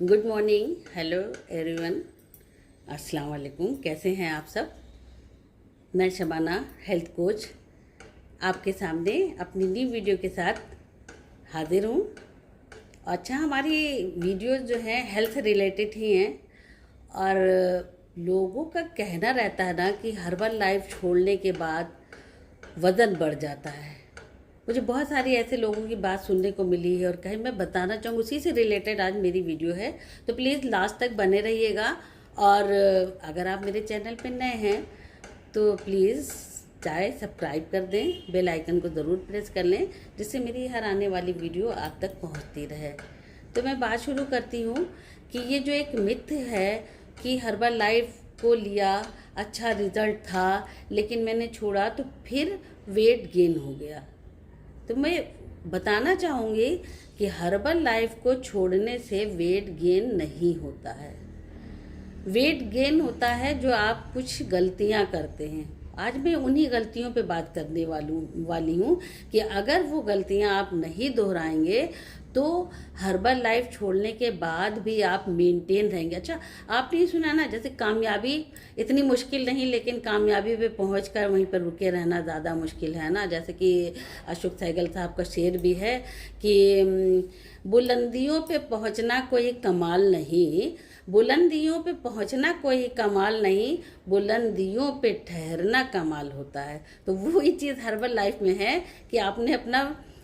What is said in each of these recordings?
Good morning, hello everyone, अस्सलाम वालेकुम। कैसे हैं आप सब? मैं शबाना हेल्थ कोच आपके सामने अपनी न्यू वीडियो के साथ हाजिर हूँ। अच्छा, हमारी वीडियोस जो हैं हेल्थ रिलेटेड ही हैं और लोगों का कहना रहता है ना कि हर्बल लाइफ छोड़ने के बाद वज़न बढ़ जाता है। मुझे बहुत सारी ऐसे लोगों की बात सुनने को मिली है और कहीं मैं बताना चाहूँगी, उसी से रिलेटेड आज मेरी वीडियो है। तो प्लीज़ लास्ट तक बने रहिएगा और अगर आप मेरे चैनल पर नए हैं तो प्लीज़ चाहे सब्सक्राइब कर दें, बेल आइकन को ज़रूर प्रेस कर लें जिससे मेरी हर आने वाली वीडियो आप तक पहुंचती रहे। तो मैं बात शुरू करती हूँ कि ये जो एक मिथ है कि हर्बल लाइफ को लिया, अच्छा रिजल्ट था, लेकिन मैंने छोड़ा तो फिर वेट गेन हो गया। तो मैं बताना चाहूँगी कि हर्बल लाइफ को छोड़ने से वेट गेन नहीं होता है। वेट गेन होता है जो आप कुछ गलतियां करते हैं। आज मैं उन्हीं गलतियों पे बात करने वाली हूँ कि अगर वो गलतियां आप नहीं दोहराएंगे तो हर्बल लाइफ छोड़ने के बाद भी आप मेंटेन रहेंगे। अच्छा, आपने सुना ना, जैसे कामयाबी इतनी मुश्किल नहीं, लेकिन कामयाबी पे पहुंचकर वहीं पर रुके रहना ज़्यादा मुश्किल है ना। जैसे कि अशोक सहगल साहब का शेर भी है कि बुलंदियों पे पहुंचना कोई कमाल नहीं, बुलंदियों पे पहुंचना कोई कमाल नहीं, बुलंदियों पे ठहरना कमाल होता है। तो वही चीज़ हर्बल लाइफ में है कि आपने अपना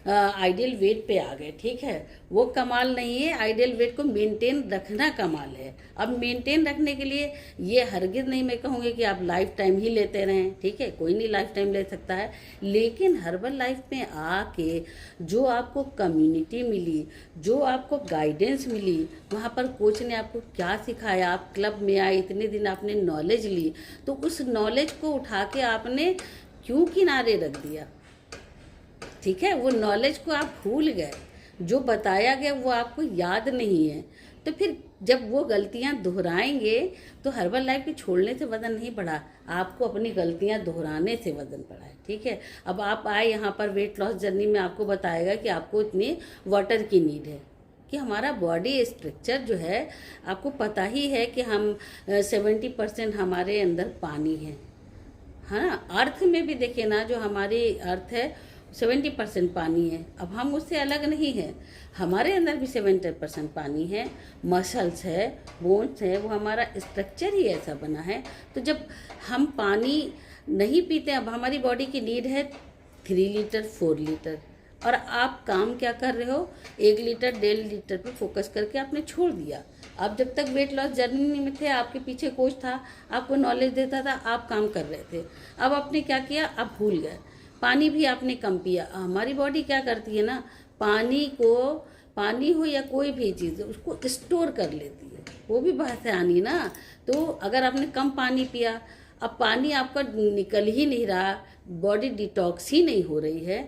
आइडियल वेट पे आ गए, ठीक है। वो कमाल नहीं है, आइडियल वेट को मेंटेन रखना कमाल है। अब मेंटेन रखने के लिए ये हरगिज नहीं मैं कहूँगी कि आप लाइफ टाइम ही लेते रहें, ठीक है, कोई नहीं लाइफ टाइम ले सकता है, लेकिन हर्बल लाइफ में आके जो आपको कम्युनिटी मिली, जो आपको गाइडेंस मिली, वहाँ पर कोच ने आपको क्या सिखाया, आप क्लब में आए, इतने दिन आपने नॉलेज ली, तो उस नॉलेज को उठा के आपने क्यों किनारे रख दिया? ठीक है, वो नॉलेज को आप भूल गए, जो बताया गया वो आपको याद नहीं है। तो फिर जब वो गलतियां दोहराएंगे तो हर्बल लाइफ के छोड़ने से वजन नहीं बढ़ा, आपको अपनी गलतियां दोहराने से वजन बढ़ा है, ठीक है। अब आप आए यहाँ पर वेट लॉस जर्नी में, आपको बताएगा कि आपको इतनी वाटर की नीड है, कि हमारा बॉडी स्ट्रक्चर जो है, आपको पता ही है कि हम 70% हमारे अंदर पानी है ना। अर्थ में भी देखिए ना, जो हमारी अर्थ है 70% पानी है। अब हम उससे अलग नहीं है, हमारे अंदर भी 70% पानी है, मसल्स है, बोन्स है, वो हमारा स्ट्रक्चर ही ऐसा बना है। तो जब हम पानी नहीं पीते, अब हमारी बॉडी की नीड है 3 लीटर 4 लीटर, और आप काम क्या कर रहे हो, 1 लीटर 1.5 लीटर पर फोकस करके आपने छोड़ दिया। आप जब तक वेट लॉस जर्नी में थे, आपके पीछे कोच था, आपको नॉलेज देता था, आप काम कर रहे थे। अब आपने क्या किया, आप भूल गए, पानी भी आपने कम पिया। हमारी बॉडी क्या करती है ना, पानी को, पानी हो या कोई भी चीज़, उसको स्टोर कर लेती है, वो भी बात है आनी ना। तो अगर आपने कम पानी पिया, अब पानी आपका निकल ही नहीं रहा, बॉडी डिटॉक्स ही नहीं हो रही है,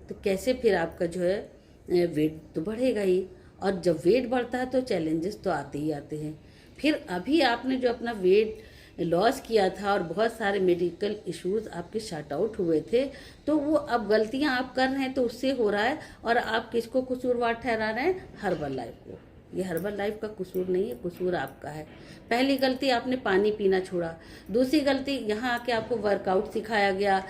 तो कैसे फिर आपका जो है वेट तो बढ़ेगा ही। और जब वेट बढ़ता है तो चैलेंजेस तो आते ही आते हैं। फिर अभी आपने जो अपना वेट लॉस किया था और बहुत सारे मेडिकल इश्यूज आपके शॉर्ट आउट हुए थे, तो वो अब गलतियां आप कर रहे हैं तो उससे हो रहा है, और आप किसको कसूरवार ठहरा रहे हैं, हर्बल लाइफ को। ये हर्बल लाइफ का कसूर नहीं है, कसूर आपका है। पहली गलती, आपने पानी पीना छोड़ा। दूसरी गलती, यहाँ आके आपको वर्कआउट सिखाया गया,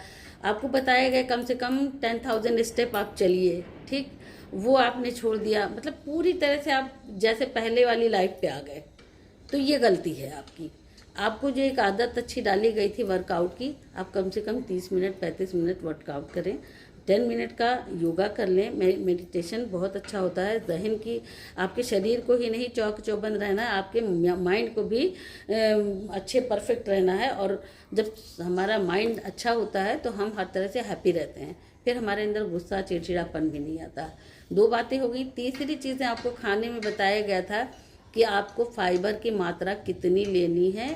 आपको बताया गया कम से कम 10,000 स्टेप आप चलिए, ठीक, वो आपने छोड़ दिया। मतलब पूरी तरह से आप जैसे पहले वाली लाइफ पे आ गए। तो ये गलती है आपकी। आपको जो एक आदत अच्छी डाली गई थी वर्कआउट की, आप कम से कम 30 मिनट 35 मिनट वर्कआउट करें, 10 मिनट का योगा कर लें। मेडिटेशन बहुत अच्छा होता है, जहन की, आपके शरीर को ही नहीं चौक चौबंद रहना है, आपके माइंड को भी अच्छे परफेक्ट रहना है। और जब हमारा माइंड अच्छा होता है तो हम हर तरह से हैप्पी रहते हैं, फिर हमारे अंदर गुस्सा चिड़चिड़ापन भी नहीं आता। 2 बातें हो गई। तीसरी चीज़ें, आपको खाने में बताया गया था कि आपको फाइबर की मात्रा कितनी लेनी है,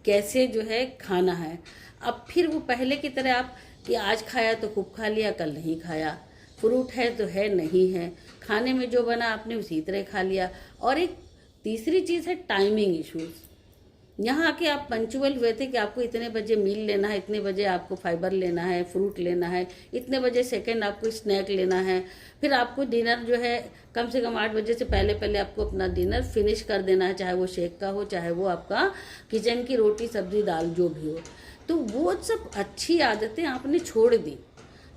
कैसे जो है खाना है। अब फिर वो पहले की तरह आप कि आज खाया तो खूब खा लिया, कल नहीं खाया, फ्रूट है तो है, नहीं है, खाने में जो बना आपने उसी तरह खा लिया। और एक तीसरी चीज़ है टाइमिंग इश्यूज। यहाँ आके आप पंचुअल हुए थे कि आपको इतने बजे मील लेना है, इतने बजे आपको फाइबर लेना है, फ्रूट लेना है, इतने बजे सेकंड आपको स्नैक लेना है, फिर आपको डिनर जो है कम से कम 8 बजे से पहले पहले आपको अपना डिनर फिनिश कर देना है, चाहे वो शेक का हो, चाहे वो आपका किचन की रोटी सब्जी दाल जो भी हो। तो वो सब अच्छी आदतें आपने छोड़ दी।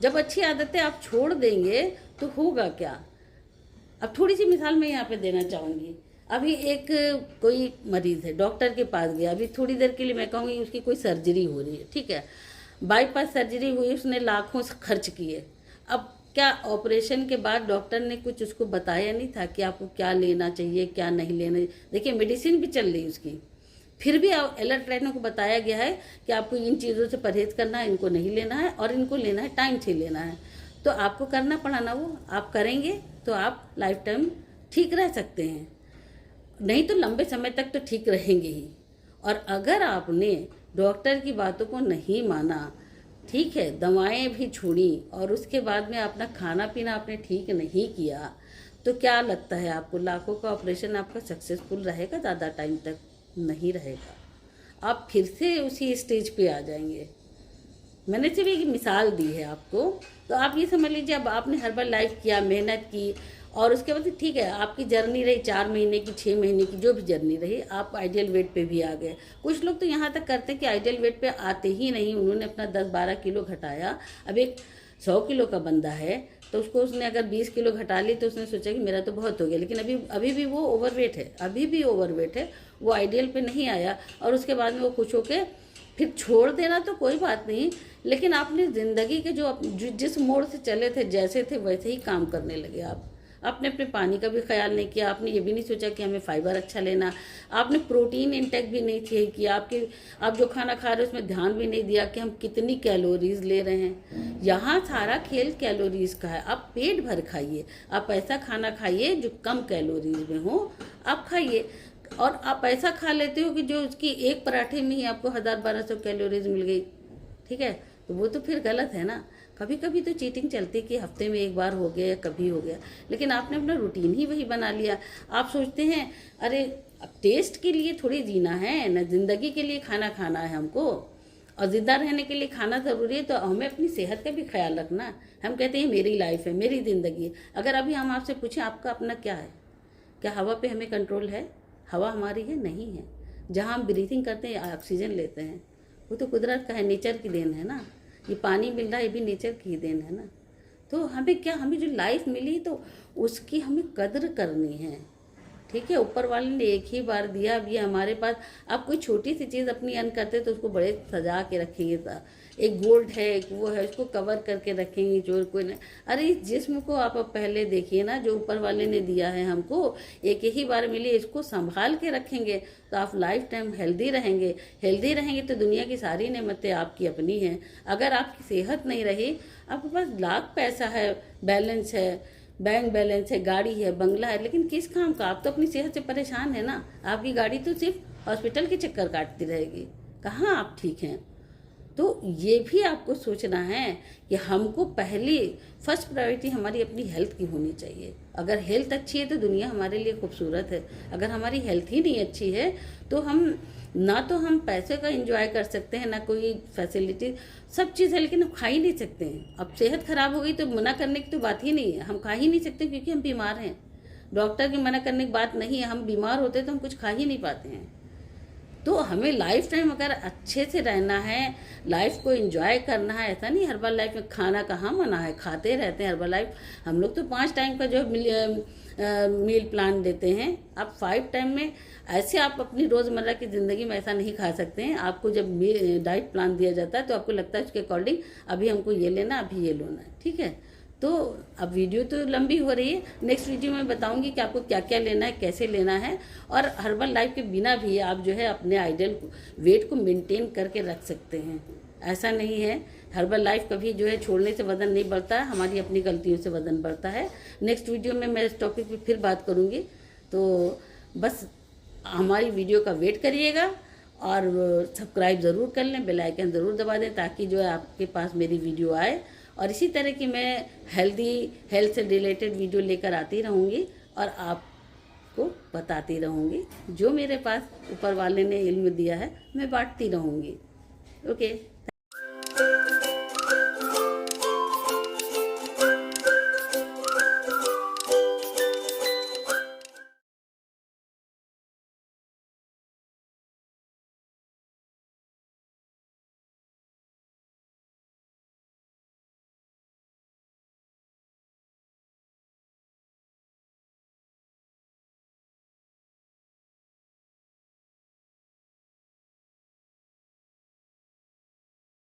जब अच्छी आदतें आप छोड़ देंगे तो होगा क्या। अब थोड़ी सी मिसाल मैं यहाँ पे देना चाहूँगी। अभी एक कोई मरीज़ है, डॉक्टर के पास गया, अभी थोड़ी देर के लिए मैं कहूँगी उसकी कोई सर्जरी हो रही है, ठीक है, बाईपास सर्जरी हुई, उसने लाखों खर्च किए। अब क्या ऑपरेशन के बाद डॉक्टर ने कुछ उसको बताया नहीं था कि आपको क्या लेना चाहिए, क्या नहीं लेना। देखिए मेडिसिन भी चल रही उसकी, फिर भी अलर्ट रहने को बताया गया है कि आपको इन चीज़ों से परहेज करना है, इनको नहीं लेना है और इनको लेना है टाइम से लेना है। तो आपको करना पड़ा ना, वो आप करेंगे तो आप लाइफ टाइम ठीक रह सकते हैं, नहीं तो लंबे समय तक तो ठीक रहेंगे ही। और अगर आपने डॉक्टर की बातों को नहीं माना, ठीक है, दवाएं भी छोड़ी और उसके बाद में अपना खाना पीना आपने ठीक नहीं किया, तो क्या लगता है आपको लाखों का ऑपरेशन आपका सक्सेसफुल रहेगा? ज़्यादा टाइम तक नहीं रहेगा, आप फिर से उसी स्टेज पे आ जाएंगे। मैंने सिर्फ एक मिसाल दी है आपको, तो आप ये समझ लीजिए अब आपने हर्बल लाइफ किया, मेहनत की और उसके बाद ठीक है आपकी जर्नी रही 4 महीने की, 6 महीने की, जो भी जर्नी रही, आप आइडियल वेट पे भी आ गए। कुछ लोग तो यहाँ तक करते हैं कि आइडियल वेट पे आते ही नहीं, उन्होंने अपना 10-12 किलो घटाया। अब एक 100 किलो का बंदा है तो उसको उसने अगर 20 किलो घटा ली तो उसने सोचा कि मेरा तो बहुत हो गया, लेकिन अभी भी वो ओवरवेट है, अभी भी ओवरवेट है, वो आइडियल पे नहीं आया। और उसके बाद में वो खुश होके फिर छोड़ देना तो कोई बात नहीं, लेकिन आपने ज़िंदगी के जो जिस मोड़ से चले थे, जैसे थे वैसे ही काम करने लगे। आपने अपने पानी का भी ख्याल नहीं किया, आपने ये भी नहीं सोचा कि हमें फाइबर अच्छा लेना, आपने प्रोटीन इंटेक भी नहीं सही किया, आप जो खाना खा रहे हो उसमें ध्यान भी नहीं दिया कि हम कितनी कैलोरीज ले रहे हैं। यहाँ सारा खेल कैलोरीज का है। आप पेट भर खाइए, आप ऐसा खाना खाइए जो कम कैलोरीज में हो, आप खाइए। और आप ऐसा खा लेते हो कि जो उसकी एक पराठे में ही आपको 1000-1200 कैलोरीज मिल गई, ठीक है, तो वो तो फिर गलत है ना। कभी कभी तो चीटिंग चलती कि हफ्ते में एक बार हो गया या कभी हो गया, लेकिन आपने अपना रूटीन ही वही बना लिया। आप सोचते हैं अरे अब टेस्ट के लिए थोड़ी जीना है ना, जिंदगी के लिए खाना खाना है हमको, और जिंदा रहने के लिए खाना ज़रूरी है, तो हमें अपनी सेहत का भी ख्याल रखना। हम कहते हैं मेरी लाइफ है, मेरी ज़िंदगी है। अगर अभी हम आपसे पूछें आपका अपना क्या है, क्या हवा पे हमें कंट्रोल है? हवा हमारी है? नहीं है। जहाँ हम ब्रीथिंग करते हैं, ऑक्सीजन लेते हैं, वो तो कुदरत का है, नेचर की देन है ना। ये पानी मिल रहा है, ये भी नेचर की देन है ना। तो हमें क्या, हमें जो लाइफ मिली तो उसकी हमें कद्र करनी है, ठीक है। ऊपर वाले ने एक ही बार दिया, अब ये हमारे पास। आप कोई छोटी सी चीज़ अपनी अर्न करते तो उसको बड़े सजा के रखेंगे, एक गोल्ड है, एक वो है, उसको कवर करके रखेंगे, जो कोई नहीं। अरे इस जिस्म को आप पहले देखिए ना, जो ऊपर वाले ने दिया है हमको, एक ही बार मिली, इसको संभाल के रखेंगे तो आप लाइफ टाइम हेल्दी रहेंगे। हेल्दी रहेंगे तो दुनिया की सारी नेमतें आपकी अपनी हैं। अगर आपकी सेहत नहीं रही, आपके पास लाख पैसा है, बैलेंस है, बैंक बैलेंस है, गाड़ी है, बंगला है, लेकिन किस काम का? आप तो अपनी सेहत से परेशान है ना। आपकी गाड़ी तो सिर्फ हॉस्पिटल के चक्कर काटती रहेगी, कहाँ आप ठीक हैं? तो ये भी आपको सोचना है कि हमको पहली फर्स्ट प्रायोरिटी हमारी अपनी हेल्थ की होनी चाहिए। अगर हेल्थ अच्छी है तो दुनिया हमारे लिए खूबसूरत है। अगर हमारी हेल्थ ही नहीं अच्छी है तो हम ना तो हम पैसे का एंजॉय कर सकते हैं, ना कोई फैसिलिटी, सब चीज़ है लेकिन हम खा ही नहीं सकते हैं। अब सेहत खराब हो गई तो मना करने की तो बात ही नहीं है, हम खा ही नहीं सकते क्योंकि हम बीमार हैं। डॉक्टर की मना करने की बात नहीं है, हम बीमार होते तो हम कुछ खा ही नहीं पाते हैं। तो हमें लाइफ टाइम अगर अच्छे से रहना है, लाइफ को एंजॉय करना है, ऐसा नहीं हर्बल लाइफ में खाना कहाँ मना है, खाते रहते हैं। हर्बल लाइफ हम लोग तो 5 टाइम का जो मील प्लान देते हैं, आप 5 टाइम में ऐसे आप अपनी रोज़मर्रा की ज़िंदगी में ऐसा नहीं खा सकते हैं। आपको जब डाइट प्लान दिया जाता है तो आपको लगता है उसके अकॉर्डिंग अभी हमको ये लेना, अभी ये लेना है, ठीक है। तो अब वीडियो तो लंबी हो रही है, नेक्स्ट वीडियो में बताऊंगी कि आपको क्या क्या लेना है, कैसे लेना है। और हर्बल लाइफ के बिना भी आप जो है अपने आइडियल वेट को मेंटेन करके रख सकते हैं। ऐसा नहीं है, हर्बल लाइफ कभी जो है छोड़ने से वजन नहीं बढ़ता है, हमारी अपनी गलतियों से वजन बढ़ता है। नेक्स्ट वीडियो में मैं इस टॉपिक पे फिर बात करूँगी, तो बस हमारी वीडियो का वेट करिएगा और सब्सक्राइब ज़रूर कर लें, बेल आइकन ज़रूर दबा दें ताकि जो है आपके पास मेरी वीडियो आए। और इसी तरह की मैं हेल्थ से रिलेटेड वीडियो लेकर आती रहूँगी और आप आपको बताती रहूँगी। जो मेरे पास ऊपर वाले ने इल्म दिया है मैं बांटती रहूँगी। ओके।